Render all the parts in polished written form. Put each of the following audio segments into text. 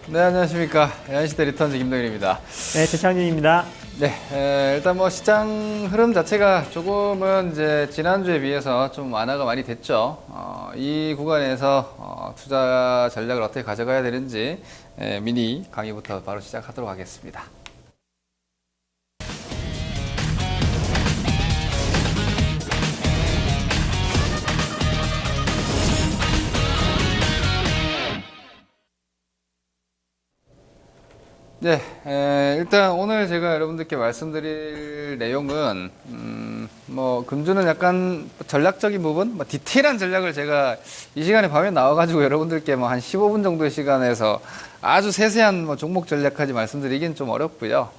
네, 안녕하십니까. NCT 리턴즈 김동일입니다. 네, 최창진입니다. 네, 일단 뭐 시장 흐름 자체가 조금은 이제 지난주에 비해서 좀 완화가 많이 됐죠. 이 구간에서 투자 전략을 어떻게 가져가야 되는지 미니 강의부터 바로 시작하도록 하겠습니다. 네, 일단 오늘 제가 여러분들께 말씀드릴 내용은 뭐 금주는 약간 전략적인 부분, 뭐 디테일한 전략을 제가 이 시간에 밤에 나와가지고 여러분들께 뭐 한 15분 정도의 시간에서 아주 세세한 뭐 종목 전략까지 말씀드리긴 좀 어렵고요.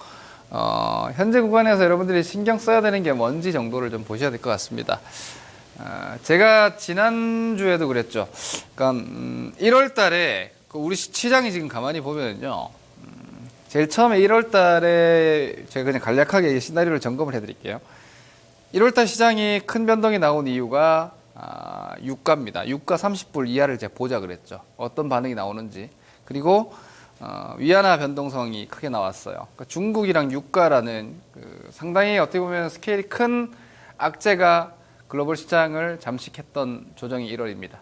현재 구간에서 여러분들이 신경 써야 되는 게 뭔지 정도를 좀 보셔야 될 것 같습니다. 제가 지난주에도 그랬죠. 그러니까 1월 달에 우리 시장이 지금 가만히 보면요. 제일 처음에 1월 달에 제가 그냥 간략하게 시나리오를 점검을 해드릴게요. 1월 달 시장이 큰 변동이 나온 이유가 유가입니다. 유가 30불 이하를 제가 보자 그랬죠. 어떤 반응이 나오는지. 그리고 위안화 변동성이 크게 나왔어요. 그러니까 중국이랑 유가라는 상당히 어떻게 보면 스케일이 큰 악재가 글로벌 시장을 잠식했던 조정이 1월입니다.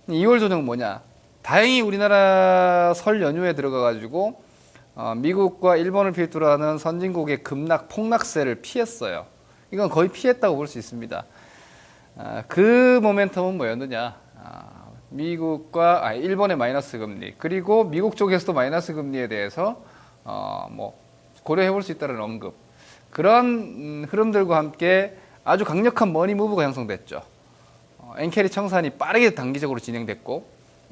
2월 조정은 뭐냐? 다행히 우리나라 설 연휴에 들어가가지고 미국과 일본을 필두로 하는 선진국의 급락, 폭락세를 피했어요. 이건 거의 피했다고 볼 수 있습니다. 그 모멘텀은 뭐였느냐? 일본의 마이너스 금리, 그리고 미국 쪽에서도 마이너스 금리에 대해서 뭐 고려해 볼 수 있다는 언급. 그런 흐름들과 함께 아주 강력한 머니 무브가 형성됐죠. 엔캐리 청산이 빠르게 단기적으로 진행됐고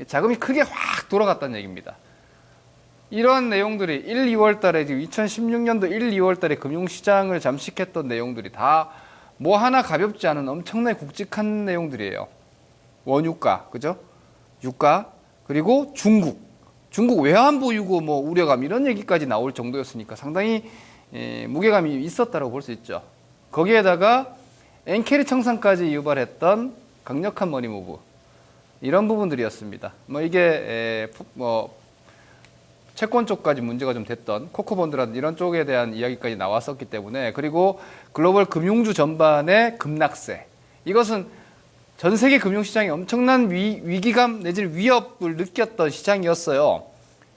자금이 크게 확 돌아갔다는 얘기입니다. 이러한 내용들이 1, 2월 달에 지금 2016년도 1, 2월 달에 금융시장을 잠식했던 내용들이 다 뭐 하나 가볍지 않은 엄청나게 굵직한 내용들이에요. 원유가, 그죠? 유가, 그리고 중국 외환 보유고 뭐 우려감 이런 얘기까지 나올 정도였으니까 상당히 무게감이 있었다고 볼 수 있죠. 거기에다가 엔캐리 청산까지 유발했던 강력한 머니 무브 이런 부분들이었습니다. 뭐 이게 채권 쪽까지 문제가 좀 됐던 코코본드라든지 이런 쪽에 대한 이야기까지 나왔었기 때문에, 그리고 글로벌 금융주 전반의 급락세, 이것은 전 세계 금융시장이 엄청난 위기감 내지는 위협을 느꼈던 시장이었어요.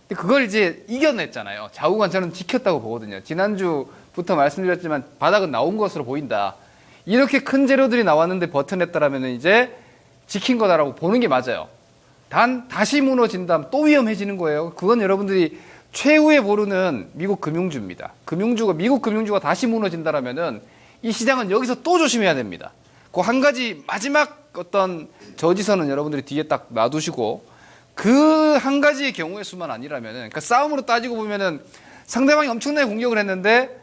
근데 그걸 이제 이겨냈잖아요. 좌우간 저는 지켰다고 보거든요. 지난주부터 말씀드렸지만 바닥은 나온 것으로 보인다. 이렇게 큰 재료들이 나왔는데 버텨냈다라면 이제 지킨 거다라고 보는 게 맞아요. 단 다시 무너진다면 또 위험해지는 거예요. 그건 여러분들이 최후에 모르는 미국 금융주입니다. 미국 금융주가 다시 무너진다라면은 이 시장은 여기서 또 조심해야 됩니다. 그 한 가지 마지막 어떤 저지선은 여러분들이 뒤에 딱 놔두시고, 그 한 가지의 경우의 수만 아니라면은, 그러니까 싸움으로 따지고 보면은 상대방이 엄청나게 공격을 했는데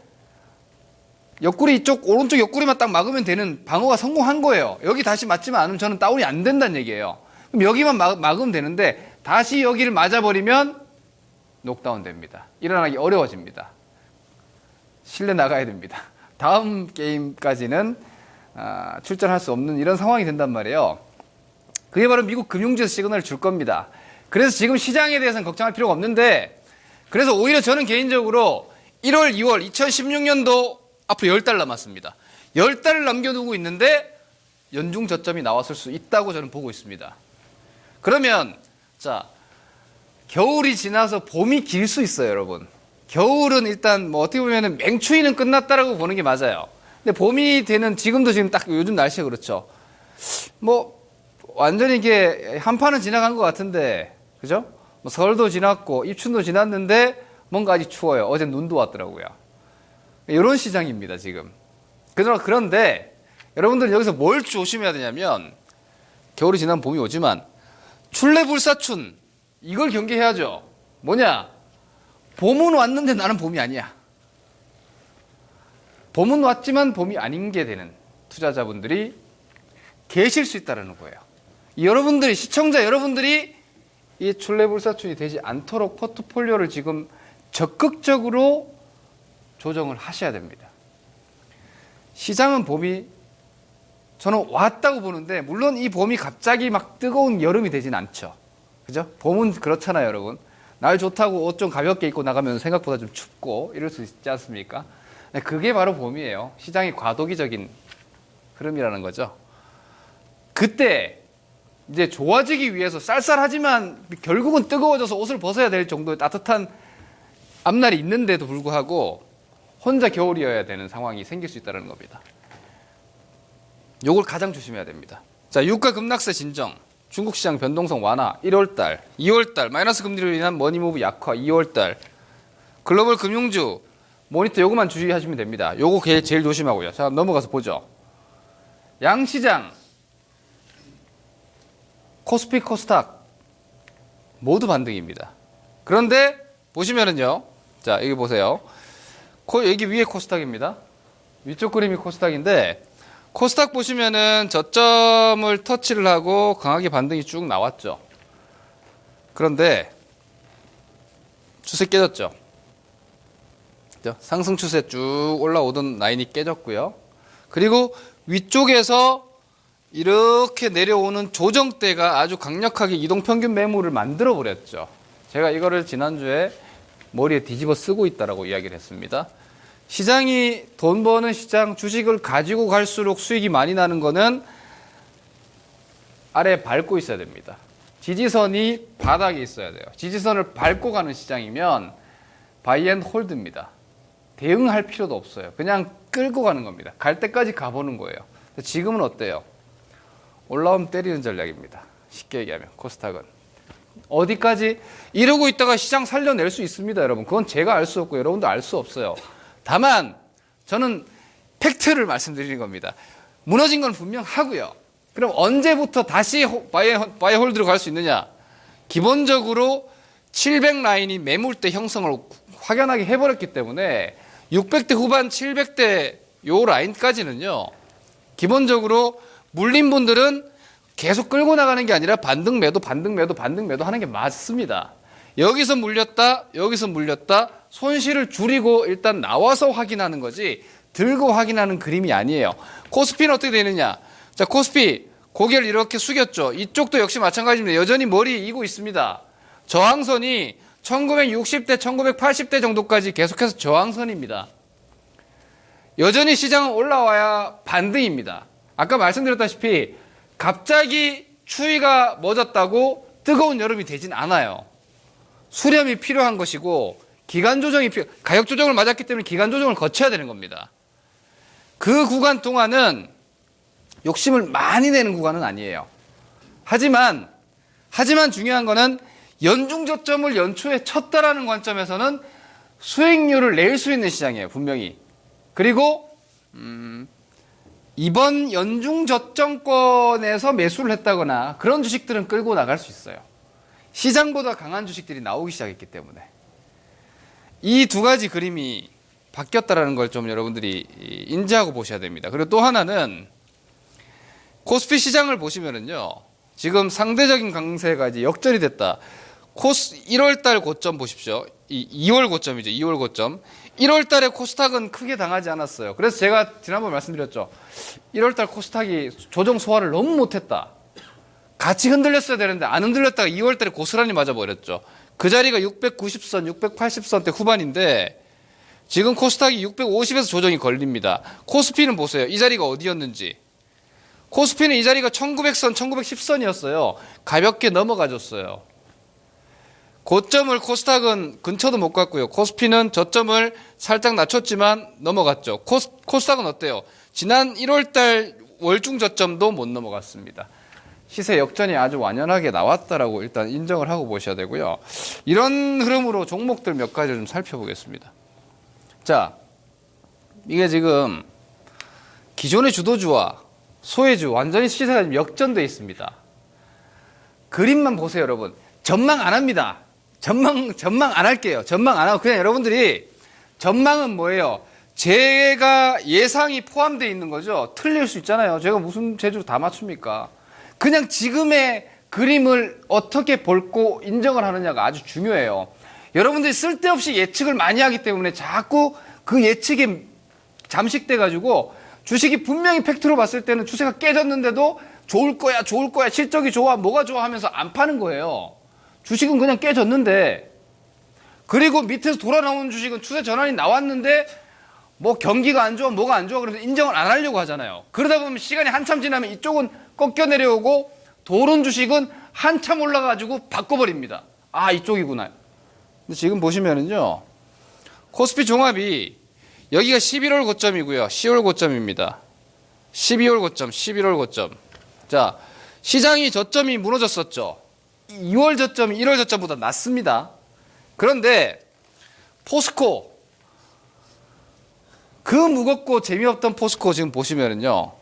옆구리 오른쪽 옆구리만 딱 막으면 되는 방어가 성공한 거예요. 여기 다시 맞지만 않으면 저는 다운이 안 된다는 얘기예요. 그럼 여기만 막으면 되는데 다시 여기를 맞아버리면 녹다운 됩니다. 일어나기 어려워집니다. 실내 나가야 됩니다. 다음 게임까지는 출전할 수 없는 이런 상황이 된단 말이에요. 그게 바로 미국 금융지에서 시그널을 줄 겁니다. 그래서 지금 시장에 대해서는 걱정할 필요가 없는데, 그래서 오히려 저는 개인적으로 1월, 2월 2016년도 앞으로 10달 남았습니다. 10달을 남겨두고 있는데 연중 저점이 나왔을 수 있다고 저는 보고 있습니다. 그러면 자, 겨울이 지나서 봄이 길 수 있어요, 여러분. 겨울은 일단 뭐 어떻게 보면은 맹추위는 끝났다라고 보는 게 맞아요. 근데 봄이 되는 지금도 지금 딱 요즘 날씨가 그렇죠. 뭐 완전히 이게 한파는 지나간 것 같은데, 그죠? 뭐 설도 지났고 입춘도 지났는데 뭔가 아직 추워요. 어제 눈도 왔더라고요. 이런 시장입니다, 지금. 그런데 여러분들 여기서 뭘 조심해야 되냐면, 겨울이 지나면 봄이 오지만 출래불사춘, 이걸 경계해야죠. 뭐냐? 봄은 왔는데 나는 봄이 아니야. 봄은 왔지만 봄이 아닌 게 되는 투자자분들이 계실 수 있다는 거예요. 여러분들이, 시청자 여러분들이 이 출래불사춘이 되지 않도록 포트폴리오를 지금 적극적으로 조정을 하셔야 됩니다. 시장은 봄이 저는 왔다고 보는데, 물론 이 봄이 갑자기 막 뜨거운 여름이 되진 않죠. 그죠? 봄은 그렇잖아요, 여러분. 날 좋다고 옷 좀 가볍게 입고 나가면 생각보다 좀 춥고 이럴 수 있지 않습니까? 그게 바로 봄이에요. 시장이 과도기적인 흐름이라는 거죠. 그때 이제 좋아지기 위해서 쌀쌀하지만 결국은 뜨거워져서 옷을 벗어야 될 정도의 따뜻한 앞날이 있는데도 불구하고 혼자 겨울이어야 되는 상황이 생길 수 있다는 겁니다. 요걸 가장 조심해야 됩니다. 자, 유가 급락세 진정, 중국 시장 변동성 완화 1월달, 2월달 마이너스 금리로 인한 머니무브 약화 2월달, 글로벌 금융주 모니터 요거만 주의하시면 됩니다. 요거 제일 조심하고요. 자, 넘어가서 보죠. 양시장, 코스피, 코스닥 모두 반등입니다. 그런데 보시면은요, 자, 여기 보세요. 여기 위에 코스닥입니다. 위쪽 그림이 코스닥인데 코스닥 보시면은 저점을 터치를 하고 강하게 반등이 쭉 나왔죠. 그런데 추세 깨졌죠. 상승 추세 쭉 올라오던 라인이 깨졌고요. 그리고 위쪽에서 이렇게 내려오는 조정대가 아주 강력하게 이동평균 매물을 만들어 버렸죠. 제가 이거를 지난주에 머리에 뒤집어 쓰고 있다라고 이야기를 했습니다. 시장이 돈 버는 시장, 주식을 가지고 갈수록 수익이 많이 나는 거는 아래 밟고 있어야 됩니다. 지지선이 바닥에 있어야 돼요. 지지선을 밟고 가는 시장이면 바이앤홀드입니다. 대응할 필요도 없어요. 그냥 끌고 가는 겁니다. 갈 때까지 가보는 거예요. 지금은 어때요? 올라오면 때리는 전략입니다. 쉽게 얘기하면 코스닥은. 어디까지? 이러고 있다가 시장 살려낼 수 있습니다, 여러분. 그건 제가 알 수 없고 여러분도 알 수 없어요. 다만 저는 팩트를 말씀드리는 겁니다. 무너진 건 분명하고요. 그럼 언제부터 다시 바이 홀드로 갈 수 있느냐? 기본적으로 700 라인이 매물대 형성을 확연하게 해버렸기 때문에 600대 후반 700대 요 라인까지는요. 기본적으로 물린 분들은 계속 끌고 나가는 게 아니라 반등 매도 하는 게 맞습니다. 여기서 물렸다, 여기서 물렸다, 손실을 줄이고 일단 나와서 확인하는 거지 들고 확인하는 그림이 아니에요. 코스피는 어떻게 되느냐? 자, 코스피 고개를 이렇게 숙였죠. 이쪽도 역시 마찬가지입니다. 여전히 머리 이고 있습니다. 저항선이 1960대, 1980대 정도까지 계속해서 저항선입니다. 여전히 시장은 올라와야 반등입니다. 아까 말씀드렸다시피 갑자기 추위가 멎었다고 뜨거운 여름이 되진 않아요. 수렴이 필요한 것이고 기간 조정이 가격 조정을 맞았기 때문에 기간 조정을 거쳐야 되는 겁니다. 그 구간 동안은 욕심을 많이 내는 구간은 아니에요. 하지만 중요한 거는 연중 저점을 연초에 쳤다라는 관점에서는 수익률을 낼 수 있는 시장이에요, 분명히. 그리고 이번 연중 저점권에서 매수를 했다거나 그런 주식들은 끌고 나갈 수 있어요. 시장보다 강한 주식들이 나오기 시작했기 때문에. 이 두 가지 그림이 바뀌었다는 걸 좀 여러분들이 인지하고 보셔야 됩니다. 그리고 또 하나는 코스피 시장을 보시면은요, 지금 상대적인 강세가 이제 역전이 됐다. 1월 달 고점 보십시오. 2월 고점이죠. 2월 고점. 1월 달에 코스닥은 크게 당하지 않았어요. 그래서 제가 지난번 말씀드렸죠. 1월 달 코스닥이 조정 소화를 너무 못했다. 같이 흔들렸어야 되는데 안 흔들렸다가 2월 달에 고스란히 맞아버렸죠. 그 자리가 690선, 680선대 후반인데 지금 코스닥이 650에서 조정이 걸립니다. 코스피는 보세요. 이 자리가 어디였는지. 코스피는 이 자리가 1900선, 1910선이었어요. 가볍게 넘어가줬어요. 고점을 코스닥은 근처도 못 갔고요. 코스피는 저점을 살짝 낮췄지만 넘어갔죠. 코스닥은 어때요? 지난 1월달 월중 저점도 못 넘어갔습니다. 시세 역전이 아주 완연하게 나왔다라고 일단 인정을 하고 보셔야 되고요. 이런 흐름으로 종목들 몇 가지 좀 살펴보겠습니다. 자, 이게 지금 기존의 주도주와 소외주 완전히 시세가 지금 역전되어 있습니다. 그림만 보세요, 여러분. 전망 안 합니다. 전망 안 할게요. 전망 안 하고 그냥 여러분들이 전망은 뭐예요? 제가 예상이 포함되어 있는 거죠. 틀릴 수 있잖아요. 제가 무슨 재주로 다 맞춥니까? 그냥 지금의 그림을 어떻게 볼고 인정을 하느냐가 아주 중요해요. 여러분들이 쓸데없이 예측을 많이 하기 때문에 자꾸 그 예측에 잠식돼가지고 주식이 분명히 팩트로 봤을 때는 추세가 깨졌는데도 좋을 거야, 실적이 좋아, 뭐가 좋아 하면서 안 파는 거예요. 주식은 그냥 깨졌는데 그리고 밑에서 돌아 나오는 주식은 추세 전환이 나왔는데 뭐 경기가 안 좋아 뭐가 안 좋아 그래서 인정을 안 하려고 하잖아요. 그러다 보면 시간이 한참 지나면 이쪽은 꺾여 내려오고 도른 주식은 한참 올라가지고 바꿔버립니다. 아, 이쪽이구나. 근데 지금 보시면은요, 코스피 종합이 여기가 11월 고점이고요. 10월 고점입니다. 12월 고점, 11월 고점. 자, 시장이 저점이 무너졌었죠. 2월 저점이 1월 저점보다 낮습니다. 그런데 포스코, 그 무겁고 재미없던 포스코 지금 보시면은요,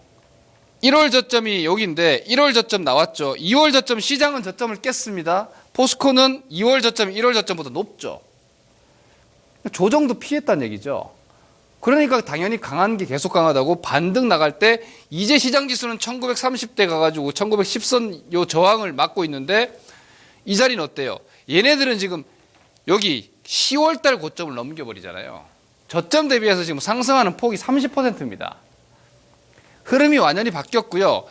1월 저점이 여기인데 1월 저점 나왔죠. 2월 저점 시장은 저점을 깼습니다. 포스코는 2월 저점, 1월 저점보다 높죠. 조정도 피했다는 얘기죠. 그러니까 당연히 강한 게 계속 강하다고 반등 나갈 때 이제 시장 지수는 1930대 가가지고 1910선 요 저항을 막고 있는데 이 자리는 어때요? 얘네들은 지금 여기 10월 달 고점을 넘겨버리잖아요. 저점 대비해서 지금 상승하는 폭이 30%입니다. 흐름이 완전히 바뀌었고요.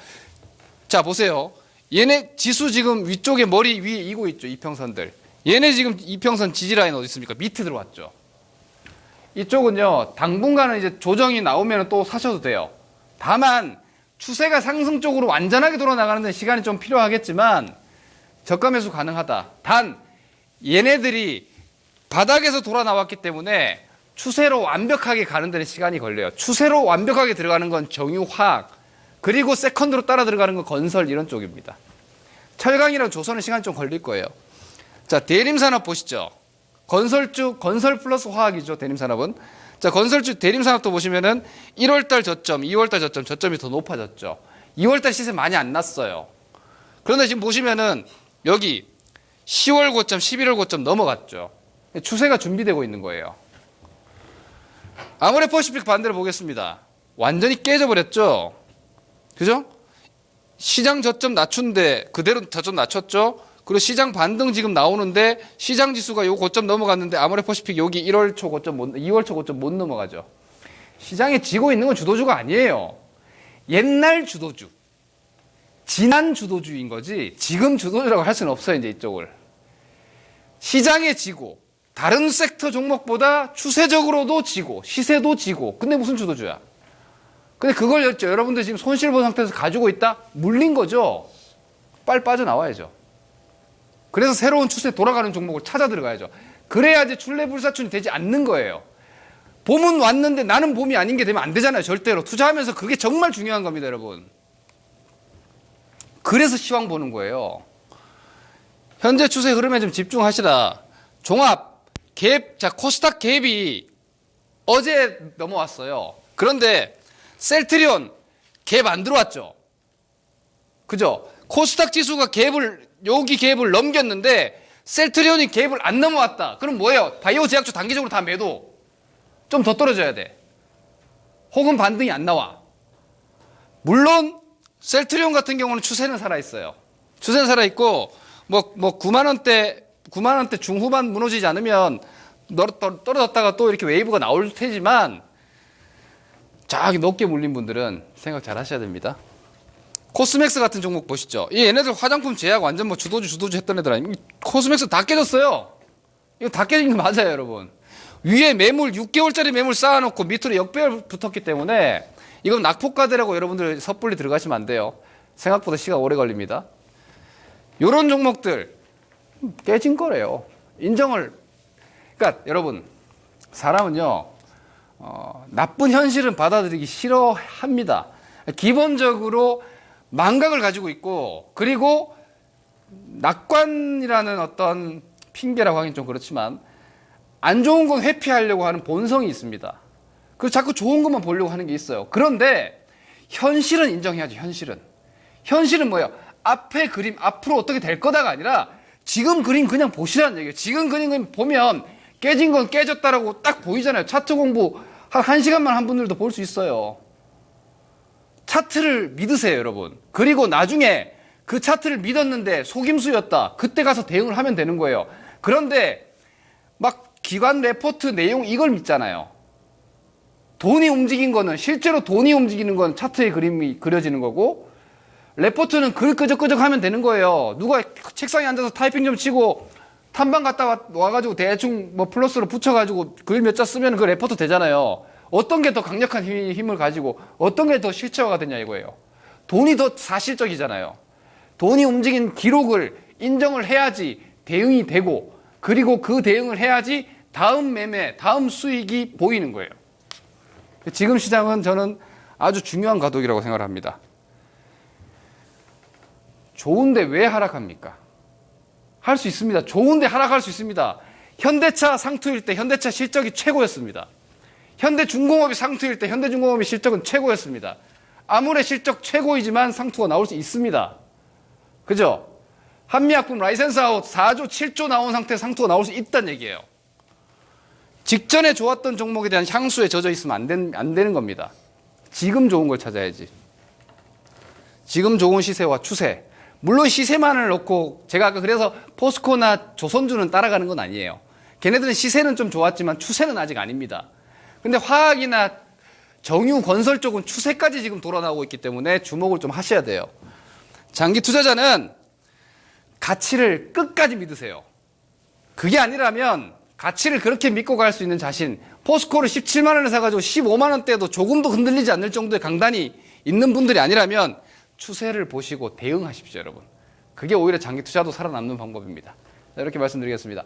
자, 보세요. 얘네 지수 지금 위쪽에 머리 위에 이고 있죠. 이평선들. 얘네 지금 이평선 지지라인 어디 있습니까? 밑에 들어왔죠. 이쪽은요, 당분간은 이제 조정이 나오면 또 사셔도 돼요. 다만, 추세가 상승 쪽으로 완전하게 돌아나가는 데 시간이 좀 필요하겠지만, 저가 매수 가능하다. 단, 얘네들이 바닥에서 돌아 나왔기 때문에 추세로 완벽하게 가는 데는 시간이 걸려요. 추세로 완벽하게 들어가는 건 정유화학, 그리고 세컨드로 따라 들어가는 건 건설 이런 쪽입니다. 철강이랑 조선은 시간이 좀 걸릴 거예요. 자, 대림산업 보시죠. 건설주, 건설 플러스 화학이죠, 대림산업은. 자, 건설주, 대림산업도 보시면은 1월달 저점, 2월달 저점, 저점이 더 높아졌죠. 2월달 시세 많이 안 났어요. 그런데 지금 보시면은 여기 10월 고점, 11월 고점 넘어갔죠. 추세가 준비되고 있는 거예요. 아모레퍼시픽 반대로 보겠습니다. 완전히 깨져버렸죠? 그죠? 시장 저점 낮춘데 그대로 저점 낮췄죠? 그리고 시장 반등 지금 나오는데 시장 지수가 요 고점 넘어갔는데 아모레퍼시픽 여기 1월 초 고점 2월 초 고점 못 넘어가죠. 시장에 지고 있는 건 주도주가 아니에요. 옛날 주도주, 지난 주도주인 거지 지금 주도주라고 할 수는 없어요. 이제 이쪽을. 시장에 지고 다른 섹터 종목보다 추세적으로도 지고 시세도 지고 근데 무슨 주도주야? 근데 그걸 여러분들 지금 손실 본 상태에서 가지고 있다? 물린 거죠. 빨리 빠져나와야죠. 그래서 새로운 추세 돌아가는 종목을 찾아 들어가야죠. 그래야지 출래불사춘이 되지 않는 거예요. 봄은 왔는데 나는 봄이 아닌 게 되면 안 되잖아요. 절대로. 투자하면서 그게 정말 중요한 겁니다, 여러분. 그래서 시황 보는 거예요. 현재 추세 흐름에 좀 집중하시라. 종합, 갭, 자, 코스닥 갭이 어제 넘어왔어요. 그런데 셀트리온 갭 안 들어왔죠. 그죠? 코스닥 지수가 여기 갭을 넘겼는데 셀트리온이 갭을 안 넘어왔다. 그럼 뭐예요? 바이오 제약주 단기적으로 다 매도. 좀 더 떨어져야 돼. 혹은 반등이 안 나와. 물론 셀트리온 같은 경우는 추세는 살아있어요. 추세는 살아있고 뭐 9만 원대 중후반 무너지지 않으면 떨어졌다가 또 이렇게 웨이브가 나올 테지만 저기 높게 물린 분들은 생각 잘 하셔야 됩니다. 코스맥스 같은 종목 보시죠. 얘네들 화장품 제약 완전 뭐 주도주 했던 애들 아니에요. 코스맥스 다 깨졌어요. 이거 다 깨진 거 맞아요, 여러분. 위에 매물 6개월짜리 매물 쌓아놓고 밑으로 역배열 붙었기 때문에 이건 낙폭과대라고 여러분들 섣불리 들어가시면 안 돼요. 생각보다 시간 오래 걸립니다. 요런 종목들 깨진 거래요. 그러니까 여러분 사람은요 나쁜 현실은 받아들이기 싫어합니다. 기본적으로 망각을 가지고 있고 그리고 낙관이라는 어떤 핑계라고 하긴 좀 그렇지만 안 좋은 건 회피하려고 하는 본성이 있습니다. 그래서 자꾸 좋은 것만 보려고 하는 게 있어요. 그런데 현실은 인정해야죠. 현실은 뭐예요? 앞에 그림 앞으로 어떻게 될 거다가 아니라 지금 그림 그냥 보시라는 얘기예요. 지금 그림 보면 깨진 건 깨졌다라고 딱 보이잖아요. 차트 공부 한 1시간만 한 분들도 볼 수 있어요. 차트를 믿으세요, 여러분. 그리고 나중에 그 차트를 믿었는데 속임수였다. 그때 가서 대응을 하면 되는 거예요. 그런데 막 기관 레포트 내용 이걸 믿잖아요. 돈이 움직인 거는 실제로 돈이 움직이는 건 차트의 그림이 그려지는 거고 레포트는 글 끄적끄적 하면 되는 거예요. 누가 책상에 앉아서 타이핑 좀 치고 탐방 갔다 와가지고 대충 뭐 플러스로 붙여가지고 글 몇 자 쓰면 그 레포트 되잖아요. 어떤 게 더 강력한 힘을 가지고 어떤 게 더 실체화가 되냐 이거예요. 돈이 더 사실적이잖아요. 돈이 움직인 기록을 인정을 해야지 대응이 되고, 그리고 그 대응을 해야지 다음 매매, 다음 수익이 보이는 거예요. 지금 시장은 저는 아주 중요한 과도기라고 생각을 합니다. 좋은데 왜 하락합니까? 할 수 있습니다. 좋은데 하락할 수 있습니다. 현대차 상투일 때 현대차 실적이 최고였습니다. 현대중공업이 상투일 때 현대중공업의 실적은 최고였습니다. 아무래 실적 최고이지만 상투가 나올 수 있습니다. 그죠? 한미약품 라이센스 아웃 4조 7조 나온 상태에서 상투가 나올 수 있다는 얘기예요. 직전에 좋았던 종목에 대한 향수에 젖어 있으면 안 되는 겁니다. 지금 좋은 걸 찾아야지. 지금 좋은 시세와 추세. 물론 시세만을 놓고 제가 아까 그래서 포스코나 조선주는 따라가는 건 아니에요. 걔네들은 시세는 좀 좋았지만 추세는 아직 아닙니다. 근데 화학이나 정유 건설 쪽은 추세까지 지금 돌아나오고 있기 때문에 주목을 좀 하셔야 돼요. 장기 투자자는 가치를 끝까지 믿으세요. 그게 아니라면 가치를 그렇게 믿고 갈 수 있는 자신, 포스코를 17만 원에 사가지고 15만 원대도 조금도 흔들리지 않을 정도의 강단이 있는 분들이 아니라면 추세를 보시고 대응하십시오, 여러분. 그게 오히려 장기 투자도 살아남는 방법입니다. 자, 이렇게 말씀드리겠습니다.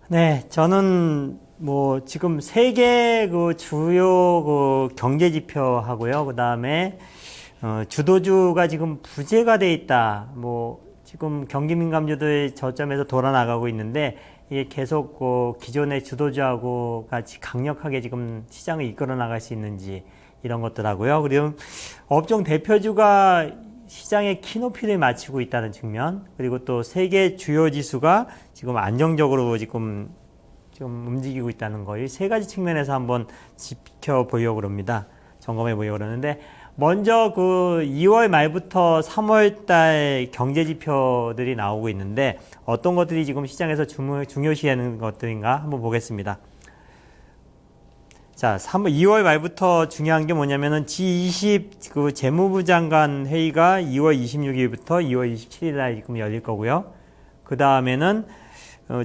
네, 저는 뭐 지금 세계 그 주요 그 경제 지표하고요. 그다음에 주도주가 지금 부재가 돼 있다. 뭐 지금 경기 민감주들 저점에서 돌아 나가고 있는데 이게 계속 그 기존의 주도주하고 같이 강력하게 지금 시장을 이끌어 나갈 수 있는지 이런 것들하고요. 그리고 업종 대표주가 시장의 키높이를 맞추고 있다는 측면, 그리고 또 세계 주요 지수가 지금 안정적으로 지금 움직이고 있다는 거, 이 세 가지 측면에서 한번 지켜보려고 합니다. 점검해 보려고 그러는데, 먼저 그 2월 말부터 3월 달 경제 지표들이 나오고 있는데, 어떤 것들이 지금 시장에서 중요시하는 것들인가 한번 보겠습니다. 자, 2월 말부터 중요한 게 뭐냐면은 G20 그 재무부 장관 회의가 2월 26일부터 2월 27일 날 지금 열릴 거고요. 그 다음에는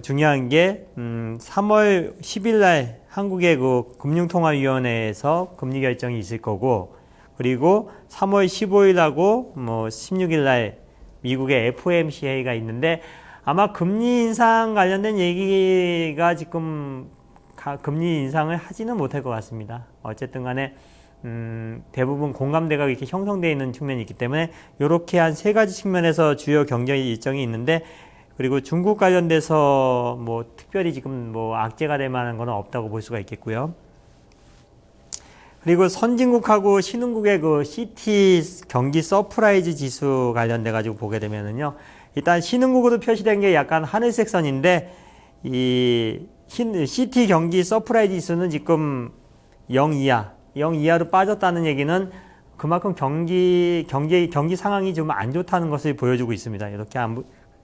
중요한 게 3월 10일 날 한국의 그 금융통화위원회에서 금리 결정이 있을 거고, 그리고 3월 15일하고 뭐 16일 날 미국의 FOMC 회의가 있는데, 아마 금리 인상 관련된 얘기가 지금 금리 인상을 하지는 못할 것 같습니다. 어쨌든 간에 대부분 공감대가 이렇게 형성되어 있는 측면이 있기 때문에 이렇게 한 세 가지 측면에서 주요 경제 일정이 있는데, 그리고 중국 관련돼서 뭐 특별히 지금 뭐 악재가 될 만한 건 없다고 볼 수가 있겠고요. 그리고 선진국하고 신흥국의 그 CT 경기 서프라이즈 지수 관련돼 가지고 보게 되면은요, 일단 신흥국으로 표시된 게 약간 하늘색 선인데, 이 CT 경기 서프라이즈 지수는 지금 0 이하로 빠졌다는 얘기는 그만큼 경기 상황이 좀 안 좋다는 것을 보여주고 있습니다. 이렇게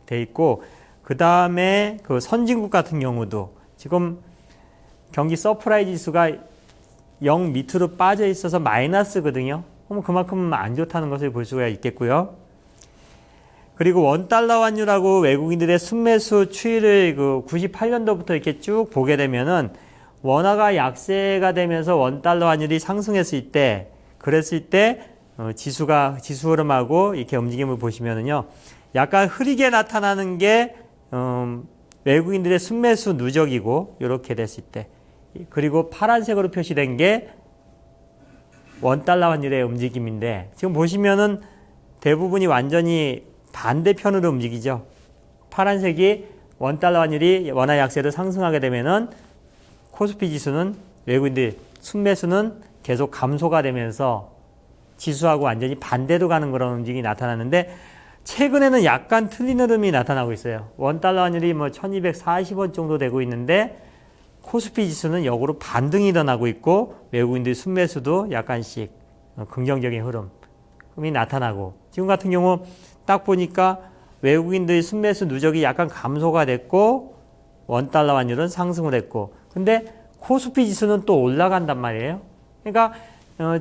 돼 있고, 그 다음에 그 선진국 같은 경우도 지금 경기 서프라이즈 지수가 0 밑으로 빠져 있어서 마이너스거든요. 그럼 그만큼 안 좋다는 것을 볼 수가 있겠고요. 그리고 원달러 환율하고 외국인들의 순매수 추이를 그 98년도부터 이렇게 쭉 보게 되면은, 원화가 약세가 되면서 원달러 환율이 상승했을 때, 그랬을 때 지수 흐름하고 이렇게 움직임을 보시면은요, 약간 흐리게 나타나는 게 외국인들의 순매수 누적이고, 이렇게 됐을 때, 그리고 파란색으로 표시된 게 원달러 환율의 움직임인데, 지금 보시면은 대부분이 완전히 반대편으로 움직이죠. 파란색이 원달러 환율이 원화 약세로 상승하게 되면은 코스피 지수는 외국인들 순매수는 계속 감소가 되면서 지수하고 완전히 반대로 가는 그런 움직임이 나타나는데, 최근에는 약간 틀린 흐름이 나타나고 있어요. 원달러 환율이 뭐 1240원 정도 되고 있는데, 코스피 지수는 역으로 반등이 일어나고 있고, 외국인들 순매수도 약간씩 긍정적인 흐름이 나타나고, 지금 같은 경우 딱 보니까 외국인들의 순매수 누적이 약간 감소가 됐고 원달러 환율은 상승을 했고, 근데 코스피 지수는 또 올라간단 말이에요. 그러니까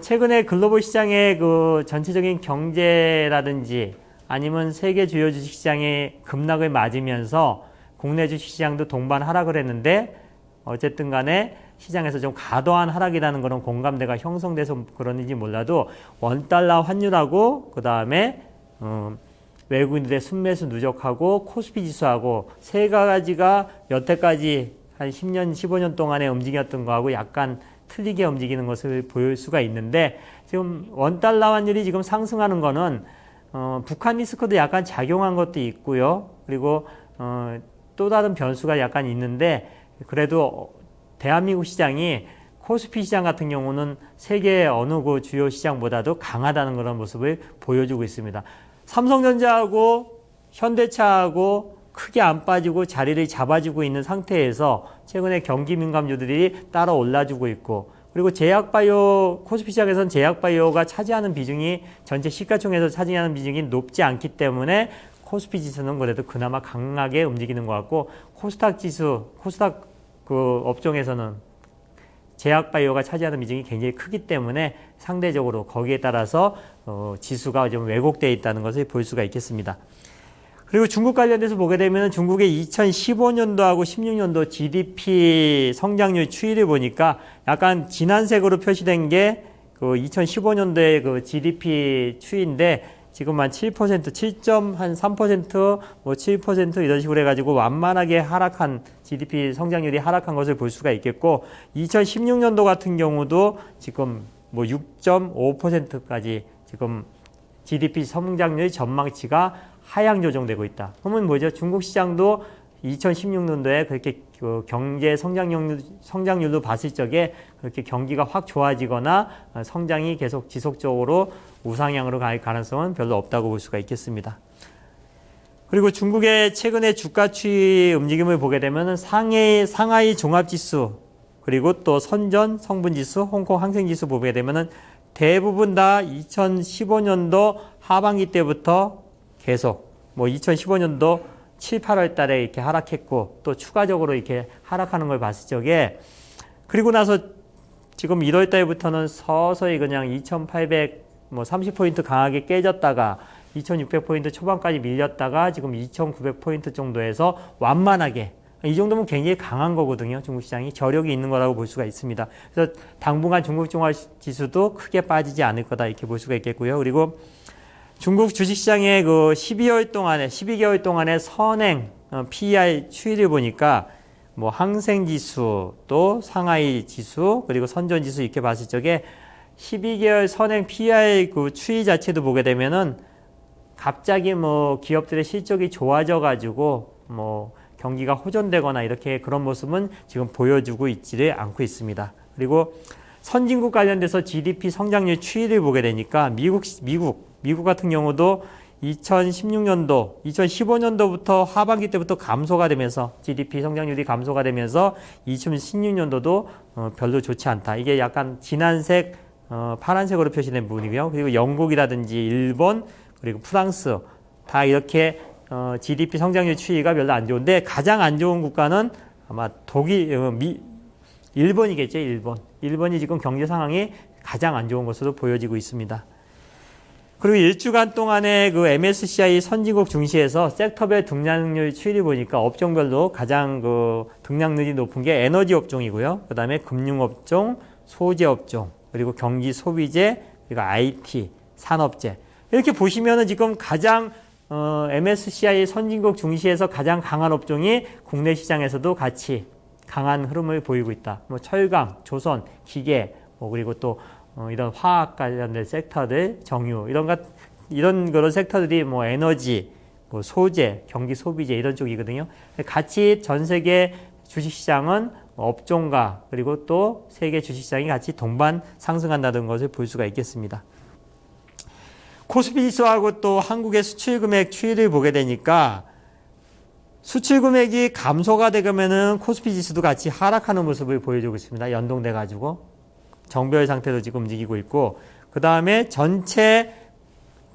최근에 글로벌 시장의 그 전체적인 경제라든지 아니면 세계 주요 주식시장의 급락을 맞으면서 국내 주식시장도 동반 하락을 했는데, 어쨌든 간에 시장에서 좀 과도한 하락이라는 그런 공감대가 형성돼서 그러는지 몰라도 원달러 환율하고 그 다음에 외국인들의 순매수 누적하고 코스피 지수하고 세 가지가 여태까지 한 10년, 15년 동안에 움직였던 거하고 약간 틀리게 움직이는 것을 보일 수가 있는데, 지금 원달러 환율이 지금 상승하는 거는 북한 리스크도 약간 작용한 것도 있고요. 그리고 또 다른 변수가 약간 있는데, 그래도 대한민국 시장이 코스피 시장 같은 경우는 세계 어느 그 주요 시장보다도 강하다는 그런 모습을 보여주고 있습니다. 삼성전자하고 현대차하고 크게 안 빠지고 자리를 잡아주고 있는 상태에서 최근에 경기 민감주들이 따라 올라주고 있고, 그리고 제약바이오, 코스피 시장에서는 제약바이오가 차지하는 비중이 전체 시가총액에서 차지하는 비중이 높지 않기 때문에 코스피 지수는 그래도 그나마 강하게 움직이는 것 같고, 코스닥 지수, 코스닥 그 업종에서는 제약바이오가 차지하는 비중이 굉장히 크기 때문에 상대적으로 거기에 따라서 지수가 좀 왜곡되어 있다는 것을 볼 수가 있겠습니다. 그리고 중국 관련돼서 보게 되면 중국의 2015년도하고 16년도 GDP 성장률 추이를 보니까 약간 진한 색으로 표시된 게 그 2015년도의 그 GDP 추이인데, 지금 한 7%, 7.3%, 뭐 7% 이런 식으로 해가지고 완만하게 하락한 GDP 성장률이 하락한 것을 볼 수가 있겠고, 2016년도 같은 경우도 지금 뭐 6.5%까지 지금 GDP 성장률 전망치가 하향 조정되고 있다. 그러면 뭐죠? 중국 시장도 2016년도에 그렇게 그 경제 성장률로 봤을 적에 그렇게 경기가 확 좋아지거나 성장이 계속 지속적으로 우상향으로 갈 가능성은 별로 없다고 볼 수가 있겠습니다. 그리고 중국의 최근에 주가 추이 움직임을 보게 되면 상하이 종합지수, 그리고 또 선전 성분지수, 홍콩 항생지수 보게 되면 대부분 다 2015년도 하반기 때부터 계속 뭐 2015년도 7, 8월 달에 이렇게 하락했고, 또 추가적으로 이렇게 하락하는 걸 봤을 적에, 그리고 나서 지금 1월 달부터는 서서히 그냥 2830포인트 강하게 깨졌다가 2600포인트 초반까지 밀렸다가 지금 2900포인트 정도에서 완만하게, 이 정도면 굉장히 강한 거거든요. 중국 시장이 저력이 있는 거라고 볼 수가 있습니다. 그래서 당분간 중국 종합 지수도 크게 빠지지 않을 거다 이렇게 볼 수가 있겠고요. 그리고 중국 주식시장의 그 12개월 동안의 선행 PER 추이를 보니까 뭐 항생지수, 또 상하이 지수, 그리고 선전지수 이렇게 봤을 적에 12개월 선행 PER 그 추이 자체도 보게 되면은 갑자기 뭐 기업들의 실적이 좋아져 가지고 뭐 경기가 호전되거나 이렇게 그런 모습은 지금 보여주고 있지를 않고 있습니다. 그리고 선진국 관련돼서 GDP 성장률 추이를 보게 되니까 미국 같은 경우도 2016년도, 2015년도부터 하반기 때부터 감소가 되면서 GDP 성장률이 감소가 되면서 2016년도도 별로 좋지 않다. 이게 약간 진한색, 파란색으로 표시된 부분이고요. 그리고 영국이라든지 일본, 그리고 프랑스 다 이렇게 GDP 성장률 추이가 별로 안 좋은데, 가장 안 좋은 국가는 아마 일본이겠죠. 일본이 지금 경제 상황이 가장 안 좋은 것으로 보여지고 있습니다. 그리고 일주간 동안의 그 MSCI 선진국 중시에서 섹터별 등락률 추이를 보니까 업종별로 가장 그 등락률이 높은 게 에너지 업종이고요. 그 다음에 금융업종, 소재업종, 그리고 경기 소비재, 그리고 IT, 산업재. 이렇게 보시면은 지금 가장 MSCI 선진국 중시에서 가장 강한 업종이 국내 시장에서도 같이 강한 흐름을 보이고 있다. 뭐 철강, 조선, 기계, 뭐 그리고 또 이런 화학 관련된 섹터들, 정유 이런 그런 섹터들이 뭐 에너지, 뭐 소재, 경기 소비재 이런 쪽이거든요. 같이 전 세계 주식시장은 업종과 그리고 또 세계 주식시장이 같이 동반 상승한다는 것을 볼 수가 있겠습니다. 코스피 지수하고 또 한국의 수출 금액 추이를 보게 되니까 수출 금액이 감소가 되면은 코스피 지수도 같이 하락하는 모습을 보여주고 있습니다. 연동돼 가지고 정배열 상태로 지금 움직이고 있고, 그 다음에 전체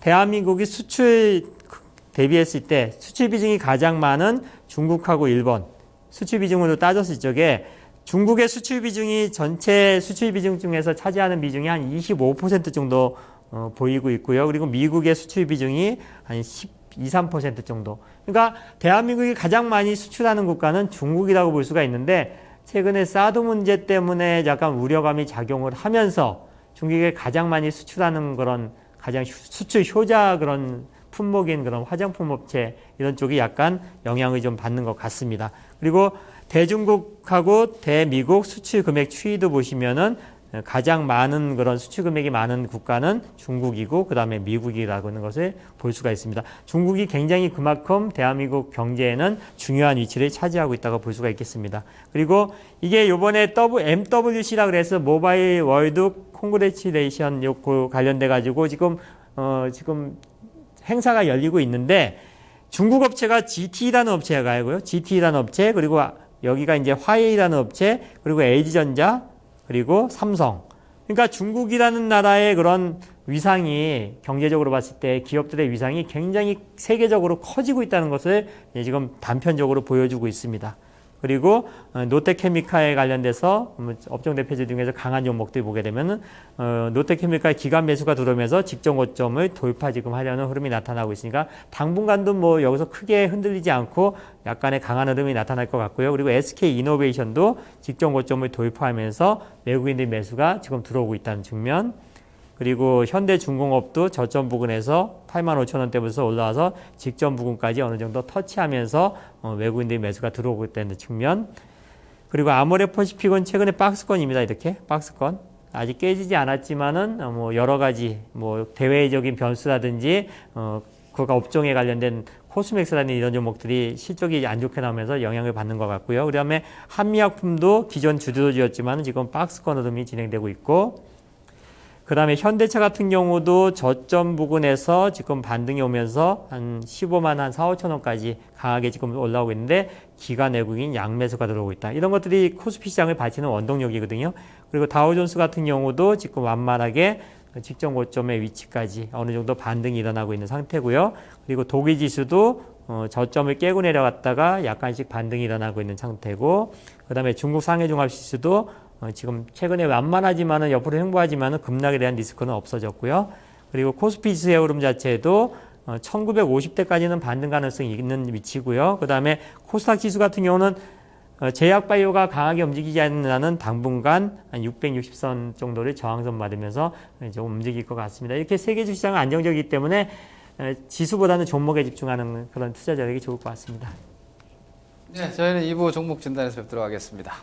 대한민국이 수출 대비했을 때 수출 비중이 가장 많은 중국하고 일본 수출 비중으로 따졌을 적에 중국의 수출 비중이 전체 수출 비중 중에서 차지하는 비중이 한 25% 정도 보이고 있고요. 그리고 미국의 수출 비중이 한 12, 3% 정도. 그러니까 대한민국이 가장 많이 수출하는 국가는 중국이라고 볼 수가 있는데 최근에 사드 문제 때문에 약간 우려감이 작용을 하면서 중국에 가장 많이 수출하는 그런 가장 수출 효자 그런 품목인 그런 화장품 업체 이런 쪽이 약간 영향을 좀 받는 것 같습니다. 그리고 대중국하고 대미국 수출 금액 추이도 보시면은 가장 많은 그런 수출 금액이 많은 국가는 중국이고 그다음에 미국이라고 하는 것을 볼 수가 있습니다. 중국이 굉장히 그만큼 대한민국 경제에는 중요한 위치를 차지하고 있다고 볼 수가 있겠습니다. 그리고 이게 요번에 MWC라 그래서 모바일 월드 콩그레츄레이션 요거 관련돼 가지고 지금 행사가 열리고 있는데 중국 업체가 GT라는 업체가 있고요. GT라는 업체 그리고 여기가 이제 화웨이라는 업체 그리고 LG전자 그리고 삼성. 그러니까 중국이라는 나라의 그런 위상이 경제적으로 봤을 때 기업들의 위상이 굉장히 세계적으로 커지고 있다는 것을 지금 단편적으로 보여주고 있습니다. 그리고 롯데케미칼에 관련돼서 업종 대표주 중에서 강한 종목들 보게 되면 롯데케미칼 기간 매수가 들어오면서 직전 고점을 돌파 지금 하려는 흐름이 나타나고 있으니까 당분간도 뭐 여기서 크게 흔들리지 않고 약간의 강한 흐름이 나타날 것 같고요. 그리고 SK이노베이션도 직전 고점을 돌파하면서 외국인들 매수가 지금 들어오고 있다는 측면. 그리고 현대중공업도 저점 부근에서 85,000원대부터 올라와서 직전 부근까지 어느 정도 터치하면서 외국인들의 매수가 들어오고 있다는 측면. 그리고 아모레퍼시픽은 최근에 박스권입니다. 이렇게 박스권. 아직 깨지지 않았지만은 뭐 여러 가지 뭐 대외적인 변수라든지 그가 업종에 관련된 코스맥스라는 이런 종목들이 실적이 안 좋게 나오면서 영향을 받는 것 같고요. 그다음에 한미약품도 기존 주도주였지만 지금 박스권 흐름이 진행되고 있고. 그 다음에 현대차 같은 경우도 저점 부근에서 지금 반등이 오면서 한 15만 한 4, 5천 원까지 강하게 지금 올라오고 있는데 기관 외국인 양매수가 들어오고 있다. 이런 것들이 코스피 시장을 받치는 원동력이거든요. 그리고 다우존스 같은 경우도 지금 완만하게 직전 고점의 위치까지 어느 정도 반등이 일어나고 있는 상태고요. 그리고 독일 지수도 저점을 깨고 내려갔다가 약간씩 반등이 일어나고 있는 상태고 그 다음에 중국 상해종합지수도 지금 최근에 완만하지만은 옆으로 횡보하지만은 급락에 대한 리스크는 없어졌고요. 그리고 코스피 지수의 흐름 자체도 1950대까지는 반등 가능성이 있는 위치고요. 그 다음에 코스닥 지수 같은 경우는 제약바이오가 강하게 움직이지 않는 한은 당분간 한 660선 정도를 저항선 받으면서 좀 움직일 것 같습니다. 이렇게 세계 주시장은 안정적이기 때문에 지수보다는 종목에 집중하는 그런 투자 전략이 좋을 것 같습니다. 네, 저희는 2부 종목 진단에서 뵙도록 하겠습니다.